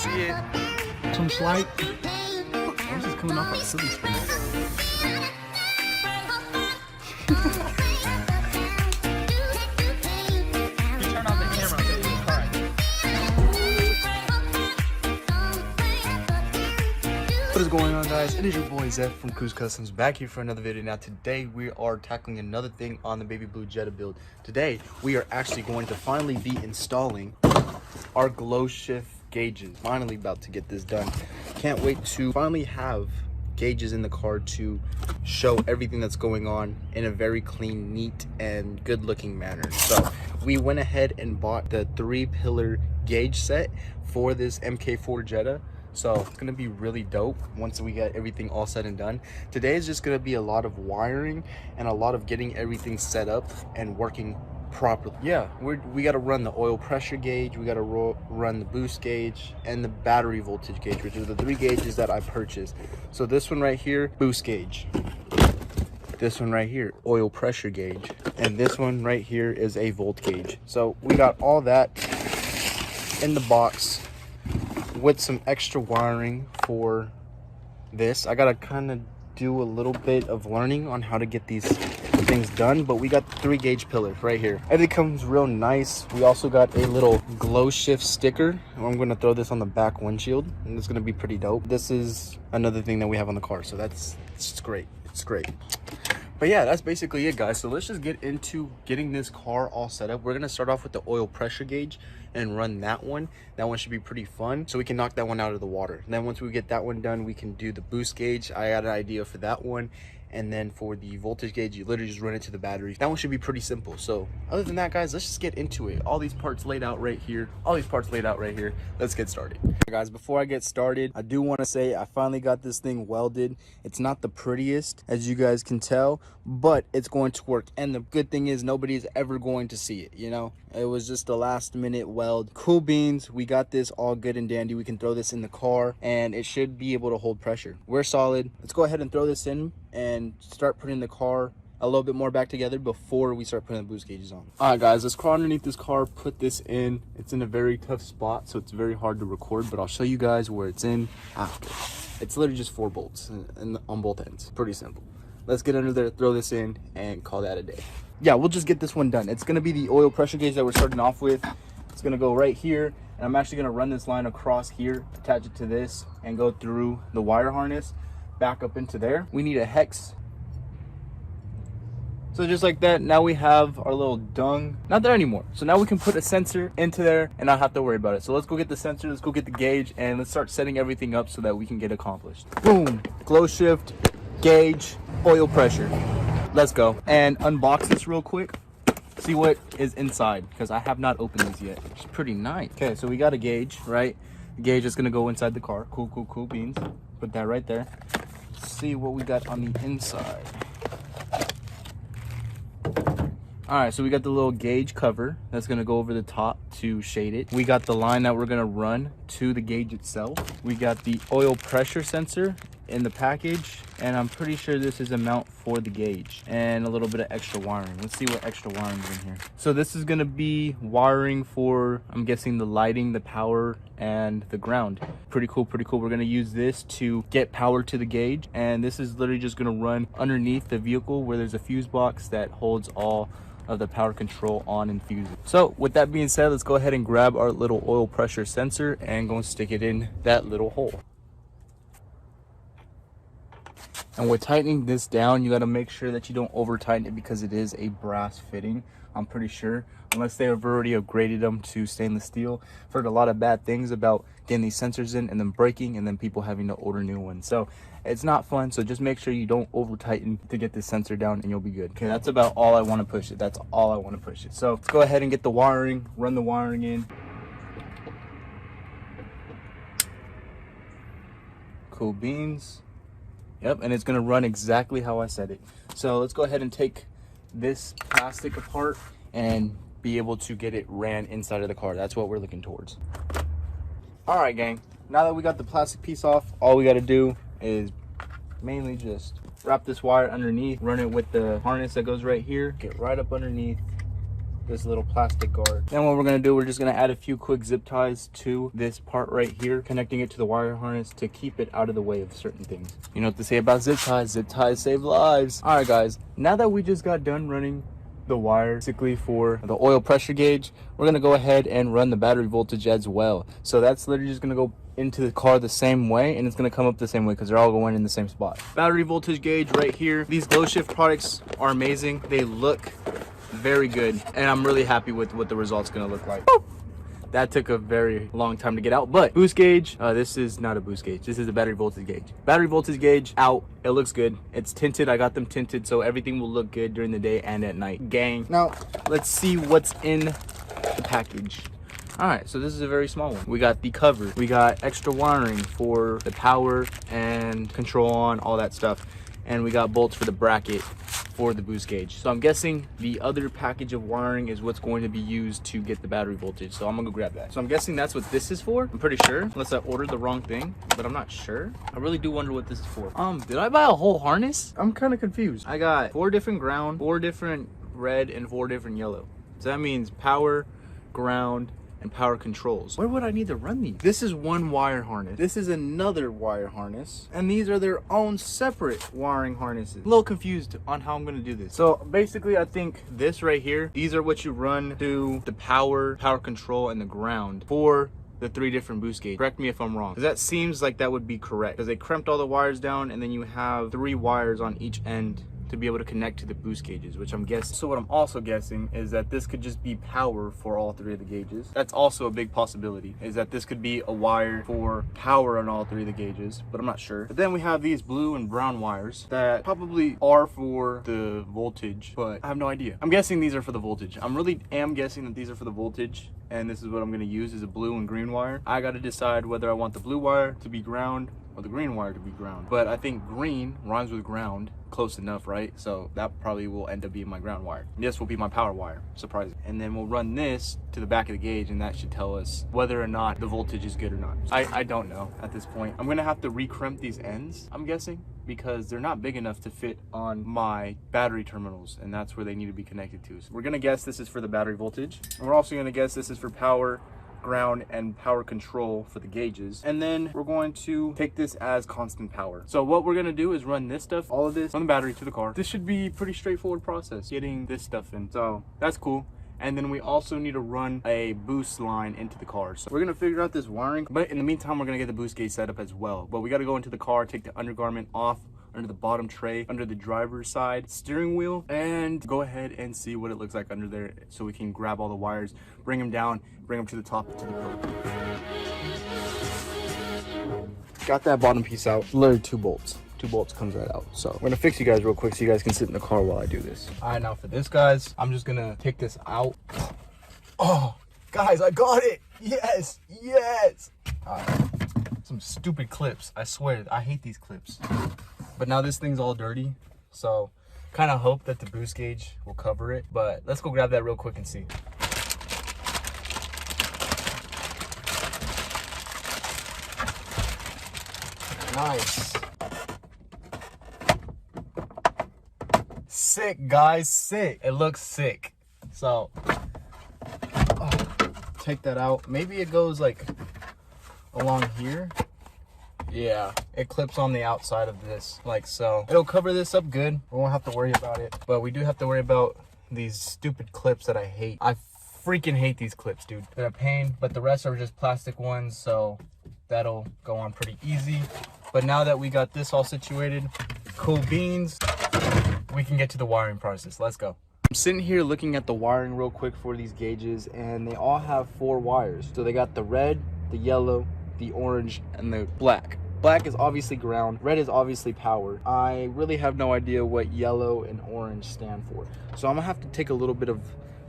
see it. Some slight. This is coming off like silly string. Turn on the camera. What is going on, guys? It is your boy Zeph from Cruise Customs back here for another video. Now today we are tackling another thing on the baby blue Jetta build. Today we are actually going to finally be installing our glow shift gauges. Finally about to get this done. Can't wait to finally have gauges in the car to show everything that's going on in a very clean, neat, and good looking manner. So we went ahead and bought the 3-pillar gauge set for this MK4 Jetta. So it's gonna be really dope once we get everything all said and done. Today is just gonna be a lot of wiring and a lot of getting everything set up and working properly. Yeah, we got to run the oil pressure gauge, we got to run the boost gauge, and the battery voltage gauge, which are the 3 gauges that I purchased. So this one right here, boost gauge. This one right here, oil pressure gauge, and this one right here is a volt gauge. So we got all that in the box with some extra wiring for this. I gotta kind of do a little bit of learning on how to get these things done, but we got the 3 gauge pillars right here. Everything comes real nice. We also got a little glow shift sticker. I'm gonna throw this on the back windshield, and it's gonna be pretty dope. This is another thing that we have on the car, so it's great. It's great. But yeah, that's basically it, guys. So let's just get into getting this car all set up. We're gonna start off with the oil pressure gauge and run that one. That one should be pretty fun, so we can knock that one out of the water. And then once we get that one done, we can do the boost gauge. I got an idea for that one. And then for the voltage gauge, you literally just run it to the battery. That one should be pretty simple. So other than that, guys, let's just get into it. All these parts laid out right here. Let's get started. Guys, before I get started, I do want to say I finally got this thing welded. It's not the prettiest, as you guys can tell, but it's going to work. And the good thing is nobody's ever going to see it, you know? It was just a last minute weld. Cool beans. We got this all good and dandy. We can throw this in the car and it should be able to hold pressure. We're solid. Let's go ahead and throw this in and start putting the car a little bit more back together before we start putting the boost gauges on. All right, guys, let's crawl underneath this car, put this in. It's in a very tough spot, so it's very hard to record, but I'll show you guys where it's in after. It's literally just 4 bolts on both ends. Pretty simple. Let's get under there, throw this in, and call that a day. Yeah, we'll just get this one done. It's gonna be the oil pressure gauge that we're starting off with. It's gonna go right here, and I'm actually gonna run this line across here, attach it to this, and go through the wire harness back up into there. We need a hex. So just like that, now we have our little dung, not there anymore. So now we can put a sensor into there and not have to worry about it. So let's go get the sensor, let's go get the gauge, and let's start setting everything up so that we can get accomplished. Boom, glow shift, gauge, oil pressure. Let's go. And unbox this real quick. See what is inside, because I have not opened these yet. It's pretty nice. Okay, so we got a gauge, right? The gauge is gonna go inside the car. Cool beans. Put that right there. Let's see what we got on the inside. All right, so we got the little gauge cover that's gonna go over the top to shade it. We got the line that we're gonna run to the gauge itself. We got the oil pressure sensor in the package, and I'm pretty sure this is a mount for the gauge, and a little bit of extra wiring. Let's see what extra wiring is in here. So this is gonna be wiring for, I'm guessing, the lighting, the power, and the ground. Pretty cool. We're gonna use this to get power to the gauge, and this is literally just gonna run underneath the vehicle where there's a fuse box that holds all of the power control on and fuse it. So with that being said, let's go ahead and grab our little oil pressure sensor and go and stick it in that little hole. And with tightening this down, you got to make sure that you don't over tighten it, because it is a brass fitting, I'm pretty sure, unless they have already upgraded them to stainless steel. I've heard a lot of bad things about getting these sensors in and then breaking, and then people having to order new ones. So it's not fun. So just make sure you don't over tighten to get this sensor down, and you'll be good. Okay, that's about all I want to push it. That's all I want to push it. So let's go ahead and get the wiring, run the wiring in. Cool beans. Yep, and it's gonna run exactly how I said it. So let's go ahead and take this plastic apart and be able to get it ran inside of the car. That's what we're looking towards. All right, gang, now that we got the plastic piece off, all we got to do is mainly just wrap this wire underneath, run it with the harness that goes right here, get right up underneath, this little plastic guard. Then what we're gonna do, we're just gonna add a few quick zip ties to this part right here, connecting it to the wire harness to keep it out of the way of certain things. You know what to say about zip ties save lives. All right guys, now that we just got done running the wire basically for the oil pressure gauge, we're gonna go ahead and run the battery voltage as well. So that's literally just gonna go into the car the same way, and it's gonna come up the same way because they're all going in the same spot. Battery voltage gauge right here. These glowshift products are amazing. They look very good, and I'm really happy with what the result's gonna look like. That took a very long time to get out. But boost gauge, this is not a boost gauge, this is a battery voltage gauge. Battery voltage gauge out, it looks good. It's tinted, I got them tinted, so everything will look good during the day and at night. Gang. Now let's see what's in the package. All right, so this is a very small one. We got the cover, we got extra wiring for the power and control on all that stuff, and we got bolts for the bracket for the boost gauge. So I'm guessing the other package of wiring is what's going to be used to get the battery voltage. So I'm gonna go grab that. So I'm guessing that's what this is for. I'm pretty sure, unless I ordered the wrong thing, but I'm not sure. I really do wonder what this is for. Did I buy a whole harness? I'm kind of confused. I got 4 different ground, 4 different red, and 4 different yellow. So that means power, ground, and power controls. Where would I need to run these? This is one wire harness. This is another wire harness. And these are their own separate wiring harnesses. A little confused on how I'm gonna do this. So basically I think this right here, these are what you run to the power control, and the ground for the 3 different boost gauges. Correct me if I'm wrong, because that seems like that would be correct, because they crimped all the wires down, and then you have 3 wires on each end to be able to connect to the boost gauges, which I'm guessing. So what I'm also guessing is that this could just be power for all 3 of the gauges. That's also a big possibility, is that this could be a wire for power on all 3 of the gauges, but I'm not sure. But then we have these blue and brown wires that probably are for the voltage, but I have no idea. I'm guessing these are for the voltage. I'm really am guessing that these are for the voltage, and this is what I'm gonna use, is a blue and green wire. I gotta decide whether I want the blue wire to be ground or the green wire to be ground. But I think green rhymes with ground, close enough, right? So that probably will end up being my ground wire. This will be my power wire, surprising. And then we'll run this to the back of the gauge, and that should tell us whether or not the voltage is good or not. I don't know at this point. I'm gonna have to recrimp these ends, I'm guessing, because they're not big enough to fit on my battery terminals, and that's where they need to be connected to. So we're gonna guess this is for the battery voltage, and we're also gonna guess this is for power, ground, and power control for the gauges. And then we're going to take this as constant power. So what we're gonna do is run this stuff, all of this, on the battery to the car. This should be a pretty straightforward process, getting this stuff in. So that's cool. And then we also need to run a boost line into the car. So we're gonna figure out this wiring, but in the meantime, we're gonna get the boost gauge set up as well. But we gotta go into the car, take the undergarment off, under the bottom tray, under the driver's side steering wheel, and go ahead and see what it looks like under there, so we can grab all the wires, bring them down, bring them to the top to the probe. Got that bottom piece out, literally 2 bolts. 2 bolts comes right out. So we're gonna fix you guys real quick so you guys can sit in the car while I do this. All right, now for this, guys, I'm just gonna take this out. Oh, guys, I got it. Yes, yes. All right. Some stupid clips, I swear, I hate these clips. But now this thing's all dirty, so kind of hope that the boost gauge will cover it. But let's go grab that real quick and see. Nice. Sick, guys, sick. It looks sick. So take that out. Maybe it goes like along here. Yeah, it clips on the outside of this, like so. It'll cover this up good. We won't have to worry about it. But we do have to worry about these stupid clips that I hate. I freaking hate these clips, dude. They're a pain, but the rest are just plastic ones, so that'll go on pretty easy. But now that we got this all situated, cool beans, we can get to the wiring process. Let's go. I'm sitting here looking at the wiring real quick for these gauges, and they all have 4 wires. So they got the red, the yellow, the orange, and the black. Black is obviously ground, red is obviously power. I really have no idea what yellow and orange stand for. So I'm gonna have to take a little bit of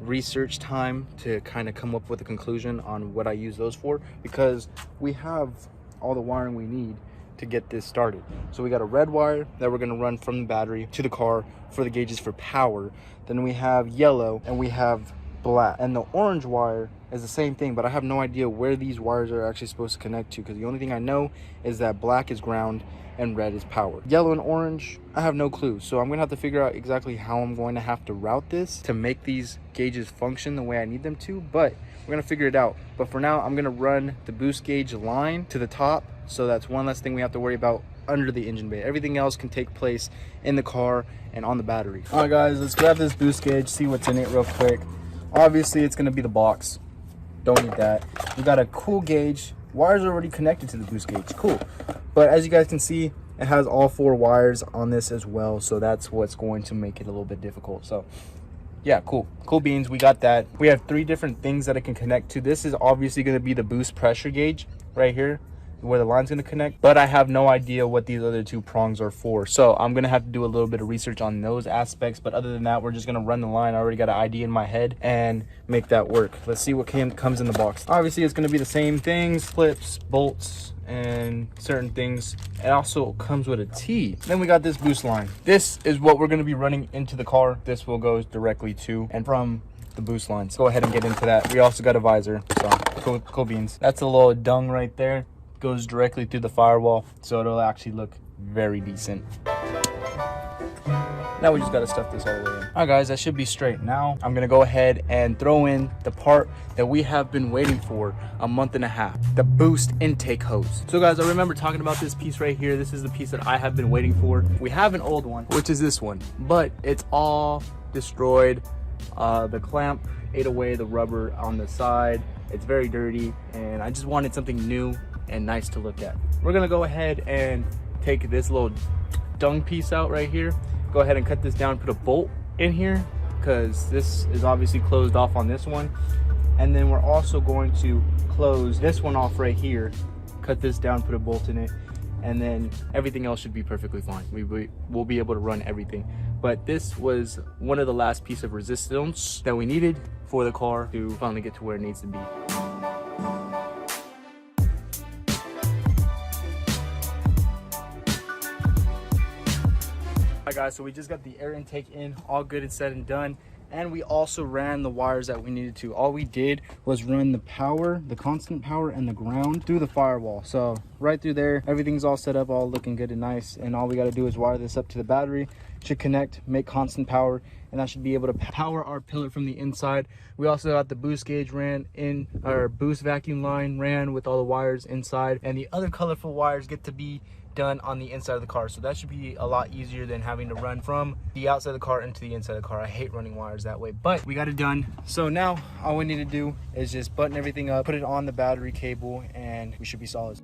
research time to kind of come up with a conclusion on what I use those for, because we have all the wiring we need to get this started. So we got a red wire that we're gonna run from the battery to the car for the gauges for power. Then we have yellow, and we have black, and the orange wire is the same thing, but I have no idea where these wires are actually supposed to connect to, because the only thing I know is that black is ground and red is power. Yellow and orange, I have no clue. So I'm gonna have to figure out exactly how I'm going to have to route this to make these gauges function the way I need them to, but we're gonna figure it out. But for now, I'm gonna run the boost gauge line to the top, so that's one less thing we have to worry about under the engine bay. Everything else can take place in the car and on the battery. All right guys, let's grab this boost gauge, see what's in it real quick. Obviously it's gonna be the box, don't need that. We got a cool gauge, wires are already connected to the boost gauge, cool. But as you guys can see, it has all 4 wires on this as well, so that's what's going to make it a little bit difficult. So yeah, cool beans, we got that. We have 3 different things that it can connect to. This is obviously going to be the boost pressure gauge right here, where the line's going to connect, but I have no idea what these other 2 prongs are for, so I'm going to have to do a little bit of research on those aspects. But other than that, we're just going to run the line. I already got an idea in my head and make that work. Let's see what comes in the box. Obviously it's going to be the same things, clips, bolts, and certain things. It also comes with a T. Then we got this boost line. This is what we're going to be running into the car. This will go directly to and from the boost lines. Go ahead and get into that. We also got a visor, so cool beans. That's a little dung right there, goes directly through the firewall, so it'll actually look very decent. Now we just got to stuff this all the way in. All right guys, that should be straight. Now I'm gonna go ahead and throw in the part that we have been waiting for a month and a half, the boost intake hose. So guys, I remember talking about this piece right here. This is the piece that I have been waiting for. We have an old one, which is this one, but it's all destroyed. The clamp ate away the rubber on the side. It's very dirty, and I just wanted something new and nice to look at. We're gonna go ahead and take this little dung piece out right here. Go ahead and cut this down, put a bolt in here, because this is obviously closed off on this one. And then we're also going to close this one off right here, cut this down, put a bolt in it, and then everything else should be perfectly fine. We'll be able to run everything. But this was one of the last piece of resistance that we needed for the car to finally get to where it needs to be. Alright guys, so we just got the air intake in, all good and said and done, and we also ran the wires that we needed to. All we did was run the power, the constant power, and the ground through the firewall. So right through there, everything's all set up, all looking good and nice, and all we got to do is wire this up to the battery. Should connect, make constant power, and that should be able to power our pillar from the inside. We also got the boost gauge ran in, our boost vacuum line ran with all the wires inside, and the other colorful wires get to be done on the inside of the car, so that should be a lot easier than having to run from the outside of the car into the inside of the car. I hate running wires that way, but we got it done. So now all we need to do is just button everything up, put it on the battery cable, and we should be solid.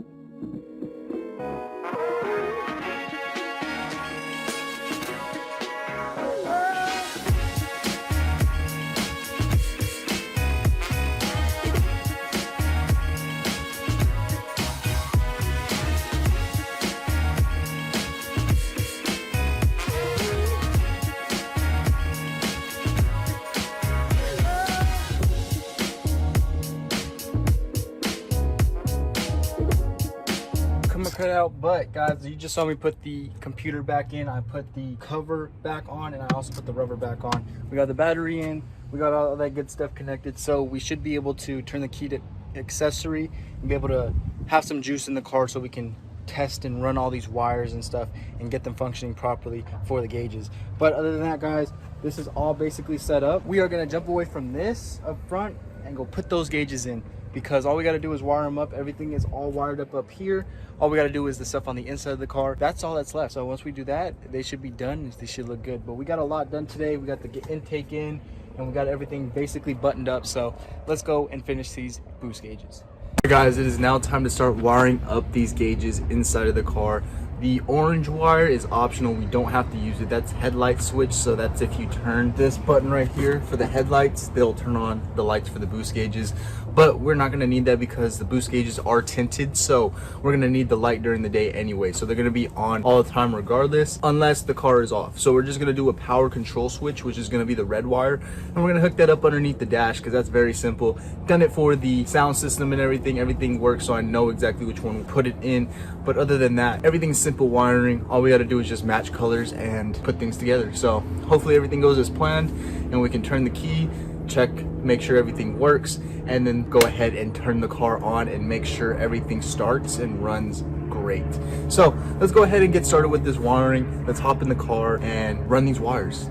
Cut out, but guys, you just saw me put the computer back in. I put the cover back on, and I also put the rubber back on. We got the battery in, we got all that good stuff connected, so we should be able to turn the key to accessory and be able to have some juice in the car so we can test and run all these wires and stuff and get them functioning properly for the gauges. But other than that guys, this is all basically set up. We are going to jump away from this up front and go put those gauges in, because all we got to do is wire them up. Everything is all wired up here. All we got to do is the stuff on the inside of the car. That's all that's left. So once we do that, they should be done. They should look good. But we got a lot done today. We got the intake in, and we got everything basically buttoned up. So let's go and finish these boost gauges. Hey guys, it is now time to start wiring up these gauges inside of the car. The orange wire is optional. We don't have to use it. That's headlight switch, so that's if you turn this button right here for the headlights, they'll turn on the lights for the boost gauges. But we're not going to need that because the boost gauges are tinted, so we're going to need the light during the day anyway. So they're going to be on all the time regardless, unless the car is off. So we're just going to do a power control switch, which is going to be the red wire, and we're going to hook that up underneath the dash because that's very simple. Done it for the sound system and everything works, so I know exactly which one we put it in. But other than that, everything's simple wiring. All we got to do is just match colors and put things together. So hopefully everything goes as planned and we can turn the key check, make sure everything works, and then go ahead and turn the car on and make sure everything starts and runs great. So let's go ahead and get started with this wiring. Let's hop in the car and run these wires.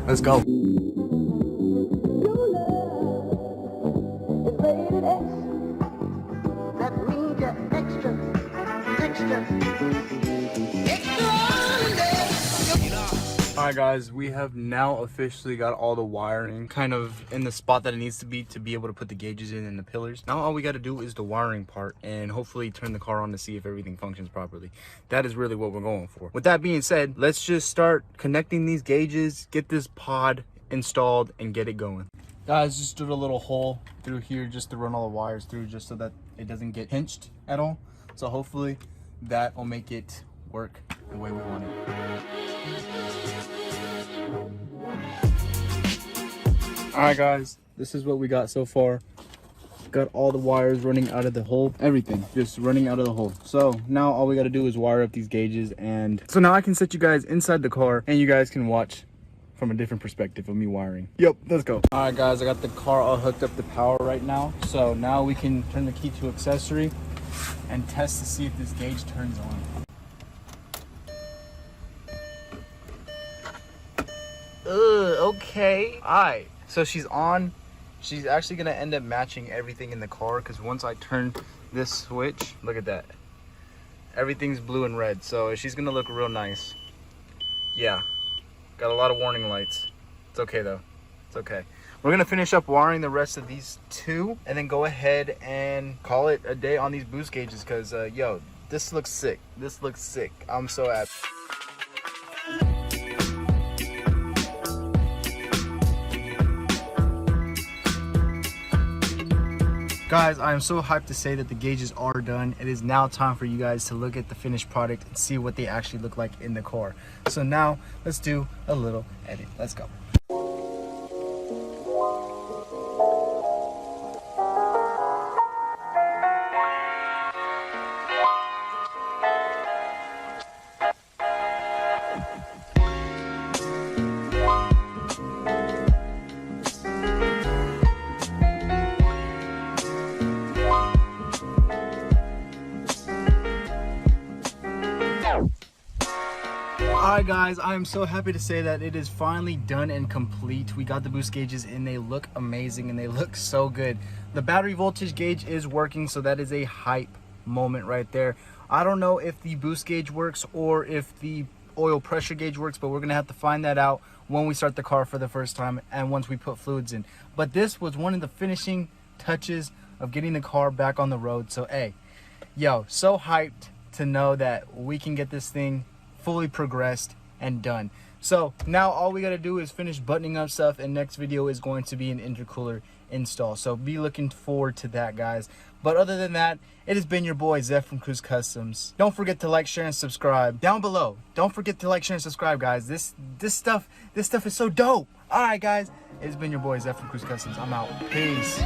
Let's go. Alright guys, we have now officially got all the wiring kind of in the spot that it needs to be able to put the gauges in and the pillars. Now all we got to do is the wiring part and hopefully turn the car on to see if everything functions properly. That is really what we're going for. With that being said, let's just start connecting these gauges, get this pod installed, and get it going. Guys, just did a little hole through here just to run all the wires through, just so that it doesn't get pinched at all. So hopefully that will make it work the way we want it. Alright guys, this is what we got so far. Got all the wires running out of the hole, everything just running out of the hole. So now all we got to do is wire up these gauges, and so now I can set you guys inside the car and you guys can watch from a different perspective of me wiring. Yep, let's go. Alright guys, I got the car all hooked up to power right now. So now we can turn the key to accessory and test to see if this gauge turns on. Okay. Alright, so she's on. She's actually gonna end up matching everything in the car, because once I turn this switch, look at that, everything's blue and red, so she's gonna look real nice. Yeah, got a lot of warning lights. It's okay though, it's okay. We're gonna finish up wiring the rest of these two and then go ahead and call it a day on these boost gauges, because yo, this looks sick. This looks sick. I'm so happy. Guys, I am so hyped to say that the gauges are done. It is now time for you guys to look at the finished product and see what they actually look like in the car. So now let's do a little edit. Let's go. Alright guys, I am so happy to say that it is finally done and complete. We got the boost gauges and they look amazing and they look so good. The battery voltage gauge is working, so that is a hype moment right there. I don't know if the boost gauge works or if the oil pressure gauge works, but we're gonna have to find that out when we start the car for the first time and once we put fluids in. But this was one of the finishing touches of getting the car back on the road. So hey, yo, so hyped to know that we can get this thing fully progressed and done. So now all we got to do is finish buttoning up stuff, and next video is going to be an intercooler install, so be looking forward to that, guys. But other than that, it has been your boy Zeph from Cruise Customs. Don't forget to like, share, and subscribe down below. Don't forget to like, share, and subscribe, guys. This stuff is so dope. All right guys, it's been your boy Zeph from Cruise Customs. I'm out. Peace.